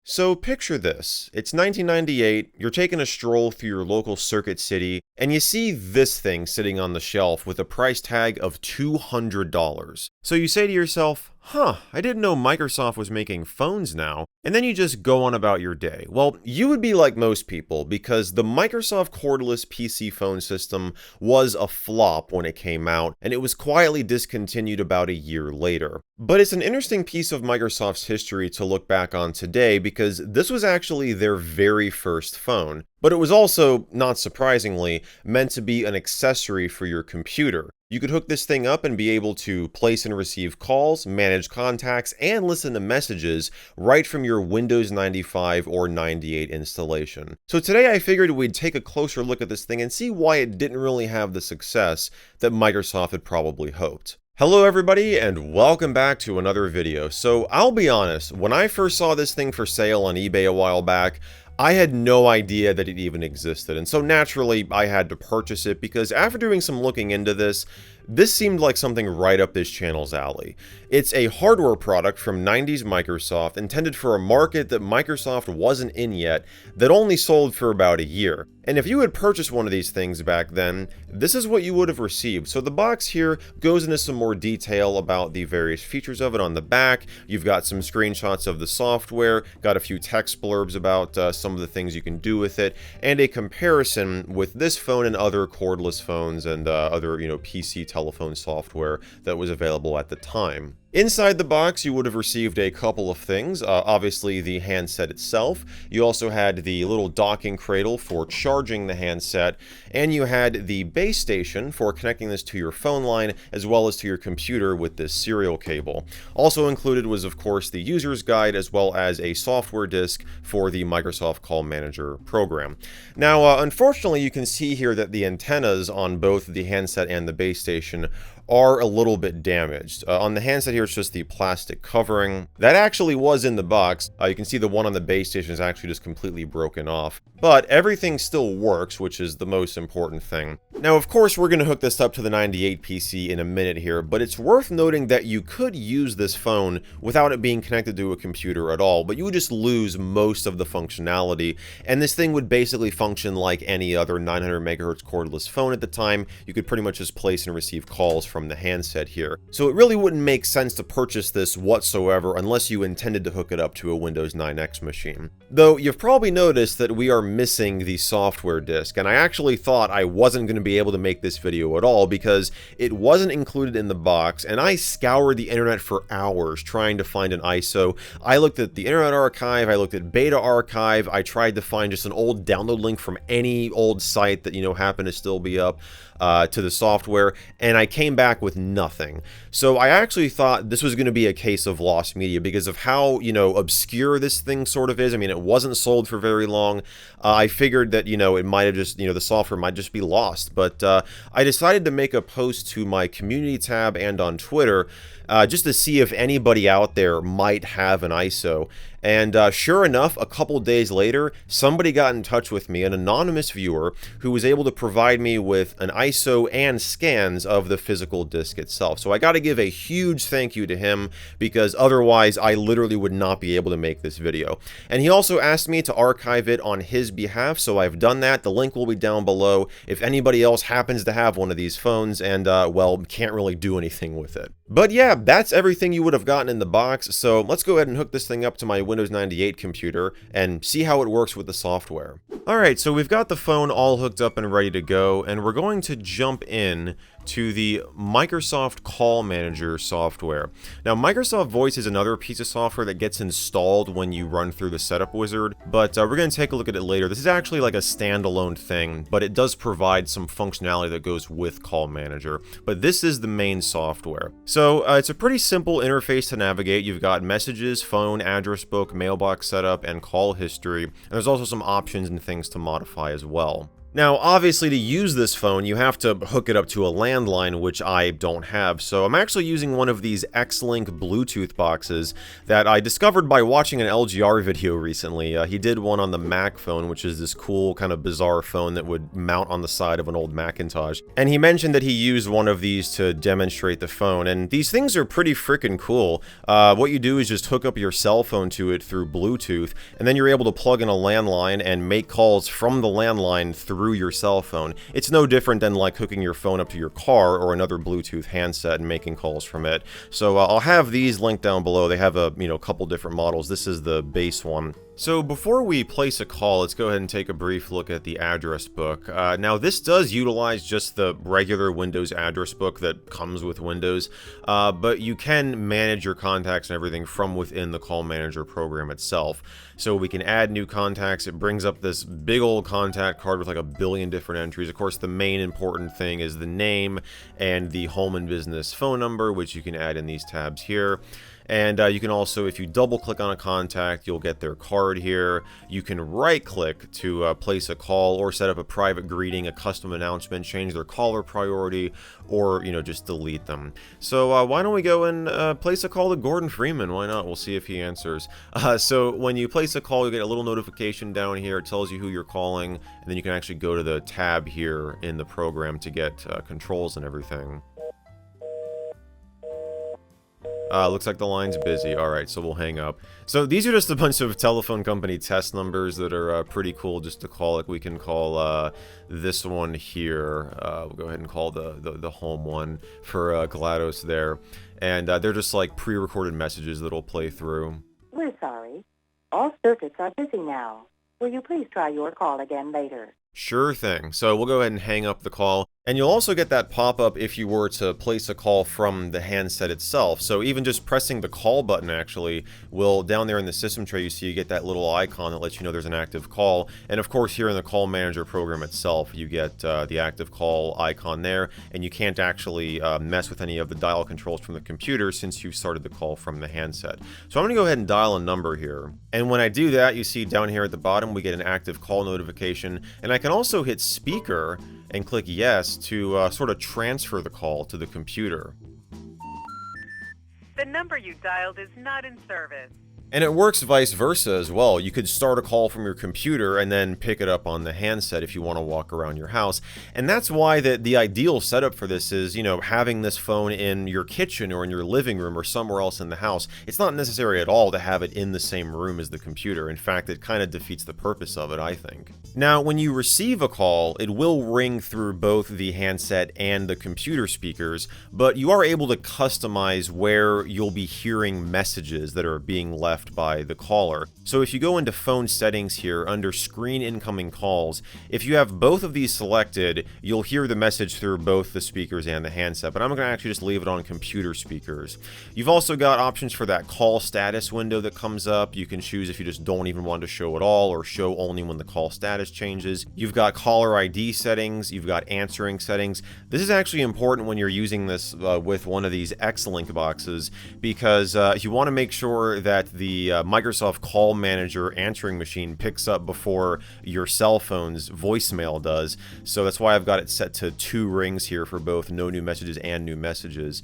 So picture this. It's 1998, you're taking a stroll through your local Circuit City, and you see this thing sitting on the shelf with a price tag of $200. So you say to yourself, I didn't know Microsoft was making phones now. And then you just go on about your day. Well, you would be like most people because the Microsoft cordless PC phone system was a flop when it came out, and it was quietly discontinued about a year later. But it's an interesting piece of Microsoft's history to look back on today because this was actually their very first phone. But it was also, not surprisingly, meant to be an accessory for your computer. You could hook this thing up and be able to place and receive calls, manage contacts, and listen to messages right from your Windows 95 or 98 installation. So today I figured we'd take a closer look at this thing and see why it didn't really have the success that Microsoft had probably hoped. Hello everybody and welcome back to another video. So I'll be honest, when I first saw this thing for sale on eBay a while back, I had no idea that it even existed, and so naturally I had to purchase it because after doing some looking into this seemed like something right up this channel's alley. It's a hardware product from 90s Microsoft intended for a market that Microsoft wasn't in yet that only sold for about a year. And if you had purchased one of these things back then, this is what you would have received. So the box here goes into some more detail about the various features of it on the back. You've got some screenshots of the software, got a few text blurbs about some of the things you can do with it, and a comparison with this phone and other cordless phones and other, PC telephone software that was available at the time. Inside the box, you would have received a couple of things. Obviously, the handset itself. You also had the little docking cradle for charging the handset, and you had the base station for connecting this to your phone line as well as to your computer with this serial cable. Also included was, of course, the user's guide as well as a software disk for the Microsoft Call Manager program. Now, unfortunately, you can see here that the antennas on both the handset and the base station are a little bit damaged. On the handset here, it's just the plastic covering. That actually was in the box. You can see the one on the base station is actually just completely broken off. But everything still works, which is the most important thing. Now, of course, we're going to hook this up to the 98 PC in a minute here, but it's worth noting that you could use this phone without it being connected to a computer at all, but you would just lose most of the functionality, and this thing would basically function like any other 900 MHz cordless phone at the time. You could pretty much just place and receive calls from the handset here. So it really wouldn't make sense to purchase this whatsoever unless you intended to hook it up to a Windows 9X machine. Though you've probably noticed that we are missing the software disk, and I actually thought I wasn't going to be able to make this video at all because it wasn't included in the box, and I scoured the internet for hours trying to find an ISO. I looked at the Internet Archive, I looked at Beta Archive, I tried to find just an old download link from any old site that, happened to still be up to the software, and I came back with nothing. So I actually thought this was going to be a case of lost media because of how, obscure this thing sort of is. I mean, it wasn't sold for very long. I figured that, it might have just, the software might just be lost. But I decided to make a post to my community tab and on Twitter just to see if anybody out there might have an ISO. And sure enough, a couple days later, somebody got in touch with me, an anonymous viewer, who was able to provide me with an ISO and scans of the physical disk itself. So I got to give a huge thank you to him because otherwise I literally would not be able to make this video. And he also asked me to archive it on his behalf, so I've done that. The link will be down below if anybody else happens to have one of these phones and, well, can't really do anything with it. But yeah, that's everything you would have gotten in the box, so let's go ahead and hook this thing up to my Windows 98 computer and see how it works with the software. Alright, so we've got the phone all hooked up and ready to go, and we're going to jump in to the Microsoft Call Manager software. Now, Microsoft Voice is another piece of software that gets installed when you run through the setup wizard, but we're going to take a look at it later. This is actually like a standalone thing, but it does provide some functionality that goes with Call Manager, but this is the main software. So it's a pretty simple interface to navigate. You've got messages, phone, address book, mailbox setup, and call history, and there's also some options and things to modify as well. Now, obviously, to use this phone, you have to hook it up to a landline, which I don't have, so I'm actually using one of these X-Link Bluetooth boxes that I discovered by watching an LGR video recently. He did one on the Mac phone, which is this cool, kind of bizarre phone that would mount on the side of an old Macintosh. And he mentioned that he used one of these to demonstrate the phone, and these things are pretty freaking cool. What you do is just hook up your cell phone to it through Bluetooth, and then you're able to plug in a landline and make calls from the landline through your cell phone. It's no different than like hooking your phone up to your car or another Bluetooth handset and making calls from it. So I'll have these linked down below. They have a couple different models. This is the base one. So before we place a call, let's go ahead and take a brief look at the address book. Now this does utilize just the regular Windows address book that comes with Windows, but you can manage your contacts and everything from within the Call Manager program itself. So we can add new contacts. It brings up this big old contact card with like a billion different entries. Of course, the main important thing is the name and the home and business phone number, which you can add in these tabs here. And you can also, if you double click on a contact, you'll get their card here. You can right click to place a call or set up a private greeting, a custom announcement, change their caller priority, or just delete them. So why don't we go and place a call to Gordon Freeman? Why not? We'll see if he answers. So when you place a call, you get a little notification down here. It tells you who you're calling, and then you can actually go to the tab here in the program to get controls and everything. Looks like the line's busy. Alright, so we'll hang up. So these are just a bunch of telephone company test numbers that are pretty cool just to call. Like we can call this one here. We'll go ahead and call the home one for GLaDOS there. And they're just like pre-recorded messages that'll play through. We're sorry. All circuits are busy now. Will you please try your call again later? Sure thing. So we'll go ahead and hang up the call. And you'll also get that pop-up if you were to place a call from the handset itself. So even just pressing the call button actually will, down there in the system tray, you see you get that little icon that lets you know there's an active call. And of course here in the Call Manager program itself, you get the active call icon there, and you can't actually mess with any of the dial controls from the computer since you started the call from the handset. So I'm going to go ahead and dial a number here. And when I do that, you see down here at the bottom, we get an active call notification. And I can also hit speaker and click yes to sort of transfer the call to the computer. The number you dialed is not in service. And it works vice versa as well. You could start a call from your computer and then pick it up on the handset if you want to walk around your house. And that's why the ideal setup for this is, having this phone in your kitchen or in your living room or somewhere else in the house. It's not necessary at all to have it in the same room as the computer. In fact, it kind of defeats the purpose of it, I think. Now, when you receive a call, it will ring through both the handset and the computer speakers, but you are able to customize where you'll be hearing messages that are being left by the caller. So if you go into phone settings here under screen incoming calls, if you have both of these selected, you'll hear the message through both the speakers and the handset, but I'm going to actually just leave it on computer speakers. You've also got options for that call status window that comes up. You can choose if you just don't even want to show at all or show only when the call status changes. You've got caller ID settings, you've got answering settings. This is actually important when you're using this with one of these X-Link boxes, because you want to make sure that the Microsoft Call Manager answering machine picks up before your cell phone's voicemail does. So that's why I've got it set to 2 rings here for both no new messages and new messages.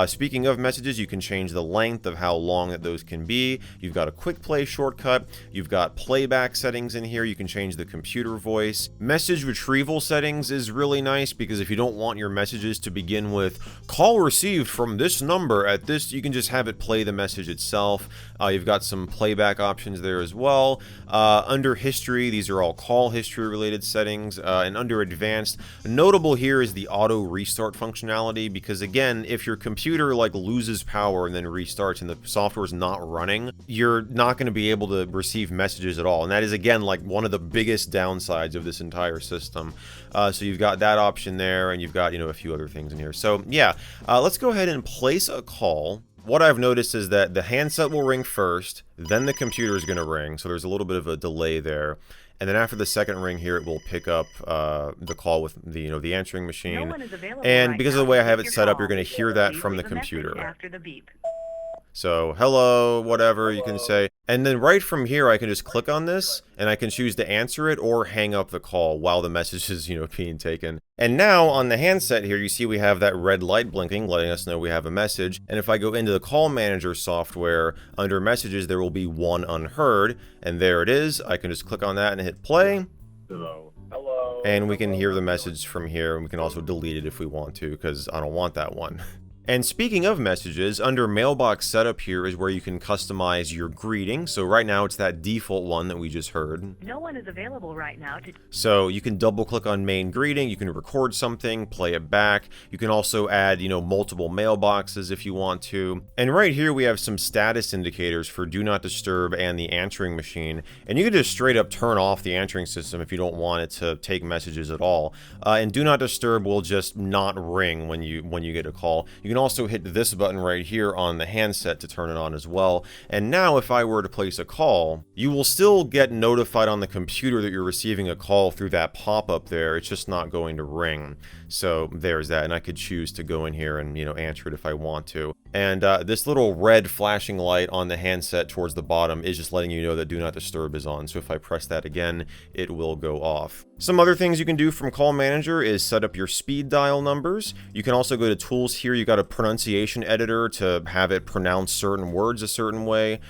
Speaking of messages, you can change the length of how long that those can be. You've got a quick play shortcut. You've got playback settings in here. You can change the computer voice. Message retrieval settings is really nice because if you don't want your messages to begin with call received from this number at this, you can just have it play the message itself. You've got some playback options there as well. Under history, these are all call history related settings, and under advanced, notable here is the auto restart functionality, because again, if your computer loses power and then restarts and the software is not running, you're not going to be able to receive messages at all. And that is again one of the biggest downsides of this entire system. So you've got that option there, and you've got a few other things in here. So yeah, let's go ahead and place a call. What I've noticed is that the handset will ring first, then the computer is going to ring, so there's a little bit of a delay there. And then after the second ring here, it will pick up the call with the answering machine. And because of the way I have it set up, you're going to hear that from the computer. After the beep. So, hello, whatever you can say. And then right from here, I can just click on this and I can choose to answer it or hang up the call while the message is, being taken. And now on the handset here, you see we have that red light blinking, letting us know we have a message. And if I go into the call manager software, under messages, there will be one unheard. And there it is. I can just click on that and hit play. Hello. And we can hear the message from here, and we can also delete it if we want to, because I don't want that one. And speaking of messages, under mailbox setup here is where you can customize your greeting. So right now it's that default one that we just heard. No one is available right now to... So you can double click on main greeting, you can record something, play it back. You can also add, multiple mailboxes if you want to. And right here we have some status indicators for do not disturb and the answering machine. And you can just straight up turn off the answering system if you don't want it to take messages at all. And do not disturb will just not ring when you get a call. You can also hit this button right here on the handset to turn it on as well. And now if I were to place a call, you will still get notified on the computer that you're receiving a call through that pop-up there. It's just not going to ring. So there's that, and I could choose to go in here and answer it if I want to. And this little red flashing light on the handset towards the bottom is just letting you know that do not disturb is on. So if I press that again, it will go off. Some other things you can do from Call Manager is set up your speed dial numbers. You can also go to tools here. You got a pronunciation editor to have it pronounce certain words a certain way.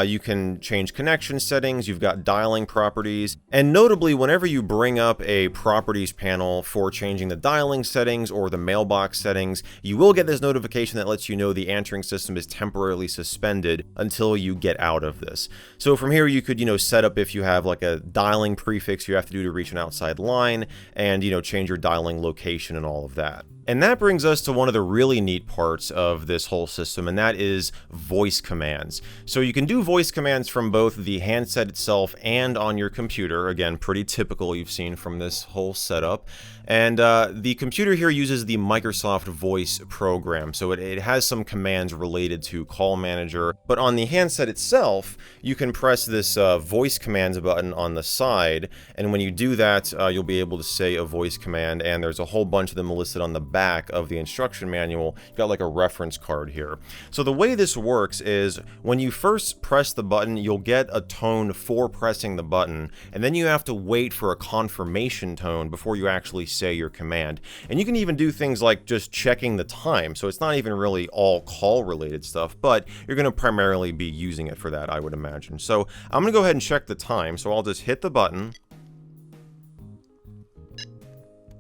You can change connection settings. You've got dialing properties. And notably, whenever you bring up a properties panel for changing the dialing settings or the mailbox settings, you will get this notification that lets you know the answering system is temporarily suspended until you get out of this. So from here, you could, set up if you have like a dialing prefix you have to do to reach an outside line and, change your dialing location and all of that. And that brings us to one of the really neat parts of this whole system, and that is voice commands. So you can do voice commands from both the handset itself and on your computer. Again, pretty typical you've seen from this whole setup. And the computer here uses the Microsoft Voice program, so it has some commands related to Call Manager. But on the handset itself, you can press this voice commands button on the side, and when you do that, you'll be able to say a voice command, and there's a whole bunch of them listed on the back of the instruction manual. You've got like a reference card here. So the way this works is when you first press the button, you'll get a tone for pressing the button, and then you have to wait for a confirmation tone before you actually say your command. And you can even do things like just checking the time, so it's not even really all call related stuff, but you're going to primarily be using it for that, I would imagine. So I'm going to go ahead and check the time, so I'll just hit the button.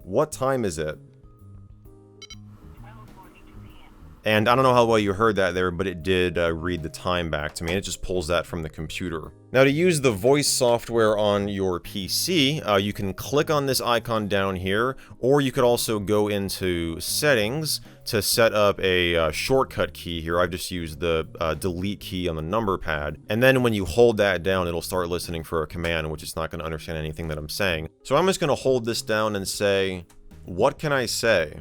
What time is it? And I don't know how well you heard that there, but it did read the time back to me, and it just pulls that from the computer. Now, to use the voice software on your PC, you can click on this icon down here, or you could also go into settings to set up a shortcut key here. I've just used the delete key on the number pad, and then when you hold that down, it'll start listening for a command, which it's not going to understand anything that I'm saying. So I'm just going to hold this down and say, what can I say?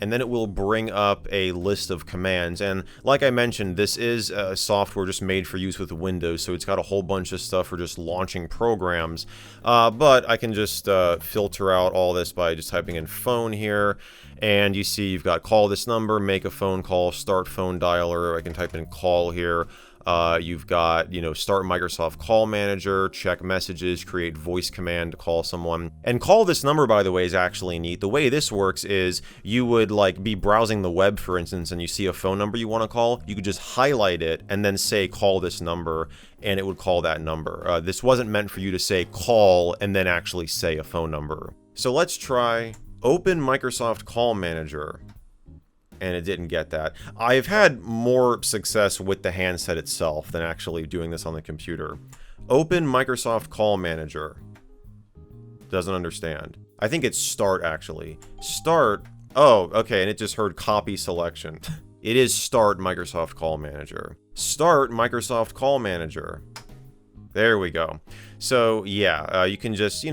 And then it will bring up a list of commands. And like I mentioned, this is software just made for use with Windows, so it's got a whole bunch of stuff for just launching programs. But I can just filter out all this by just typing in phone here. And you see you've got call this number, make a phone call, start phone dialer. I can type in call here. You've got, start Microsoft Call Manager, check messages, create voice command to call someone. And call this number, by the way, is actually neat. The way this works is you would be browsing the web, for instance, and you see a phone number you want to call. You could just highlight it and then say call this number, and it would call that number. This wasn't meant for you to say call and then actually say a phone number. So let's try open Microsoft Call Manager. And it didn't get that. I've had more success with the handset itself than actually doing this on the computer. Open Microsoft Call Manager. Doesn't understand. I think it's start, actually. Start. Oh, okay, and it just heard copy selection. It is start Microsoft Call Manager. Start Microsoft Call Manager. There we go. So, yeah, you can just,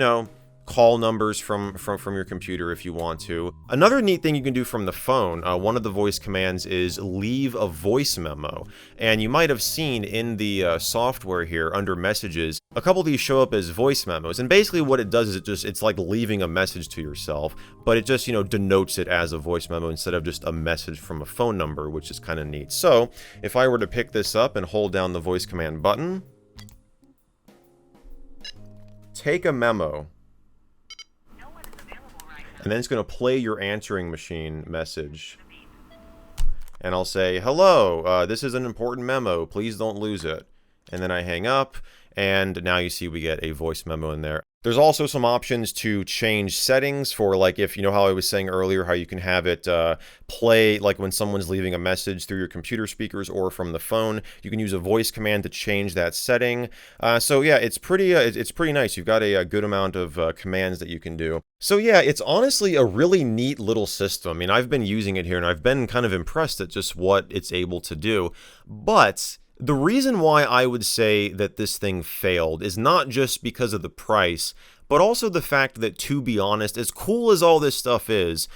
call numbers from your computer if you want to. Another neat thing you can do from the phone, one of the voice commands is leave a voice memo. And you might have seen in the software here under messages, a couple of these show up as voice memos. And basically what it does is it's like leaving a message to yourself, but it just, denotes it as a voice memo instead of just a message from a phone number, which is kind of neat. So if I were to pick this up and hold down the voice command button, take a memo, and then it's going to play your answering machine message. And I'll say, hello, this is an important memo, please don't lose it. And then I hang up, and now you see we get a voice memo in there. There's also some options to change settings for, like, if you know how I was saying earlier, how you can have it play, like when someone's leaving a message through your computer speakers or from the phone, you can use a voice command to change that setting. So yeah, it's pretty nice. You've got a good amount of commands that you can do. So yeah, it's honestly a really neat little system. I mean, I've been using it here, and I've been kind of impressed at just what it's able to do. But the reason why I would say that this thing failed is not just because of the price, but also the fact that, to be honest, as cool as all this stuff is,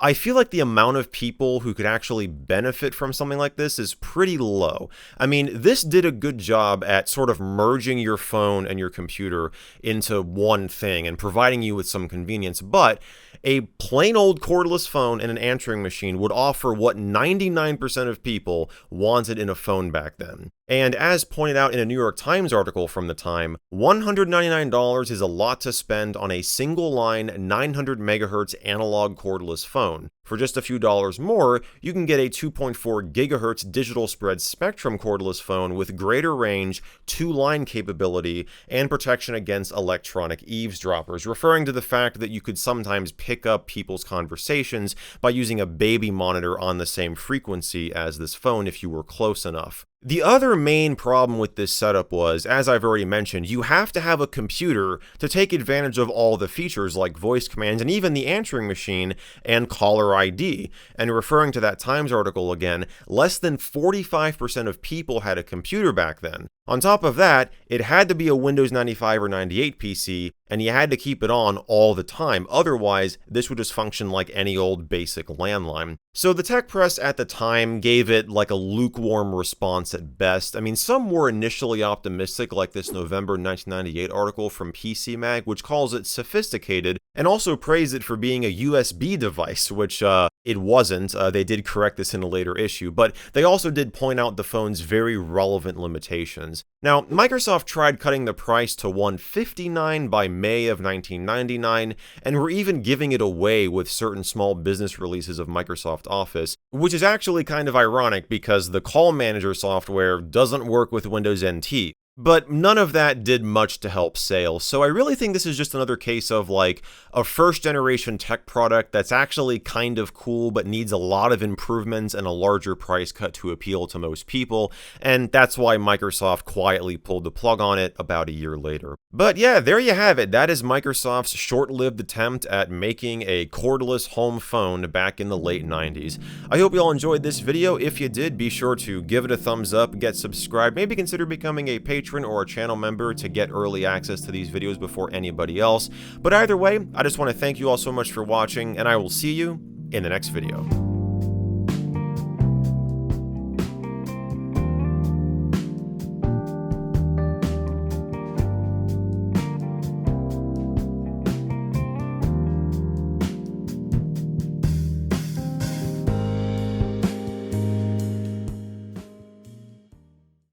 I feel like the amount of people who could actually benefit from something like this is pretty low. I mean, this did a good job at sort of merging your phone and your computer into one thing and providing you with some convenience, but a plain old cordless phone and an answering machine would offer what 99% of people wanted in a phone back then. And as pointed out in a New York Times article from the time, $199 is a lot to spend on a single line 900 megahertz analog cordless phone. For just a few dollars more, you can get a 2.4 gigahertz digital spread spectrum cordless phone with greater range, 2-line capability, and protection against electronic eavesdroppers, referring to the fact that you could sometimes pick up people's conversations by using a baby monitor on the same frequency as this phone if you were close enough. The other main problem with this setup was, as I've already mentioned, you have to have a computer to take advantage of all the features like voice commands and even the answering machine and caller ID. And referring to that Times article again, less than 45% of people had a computer back then. On top of that, it had to be a Windows 95 or 98 PC, and you had to keep it on all the time. Otherwise, this would just function like any old basic landline. So the tech press at the time gave it like a lukewarm response at best. I mean, some were initially optimistic, like this November 1998 article from PC Mag, which calls it sophisticated, and also praised it for being a USB device, which it wasn't. They did correct this in a later issue, but they also did point out the phone's very relevant limitations. Now, Microsoft tried cutting the price to $159 by May of 1999, and were even giving it away with certain small business releases of Microsoft Office, which is actually kind of ironic because the call manager software doesn't work with Windows NT. But none of that did much to help sales, so I really think this is just another case of like a first-generation tech product that's actually kind of cool but needs a lot of improvements and a larger price cut to appeal to most people, and that's why Microsoft quietly pulled the plug on it about a year later. But yeah, there you have it. That is Microsoft's short-lived attempt at making a cordless home phone back in the late 90s. I hope you all enjoyed this video. If you did, be sure to give it a thumbs up, get subscribed, maybe consider becoming a patron or a channel member to get early access to these videos before anybody else. But either way, I just want to thank you all so much for watching, and I will see you in the next video.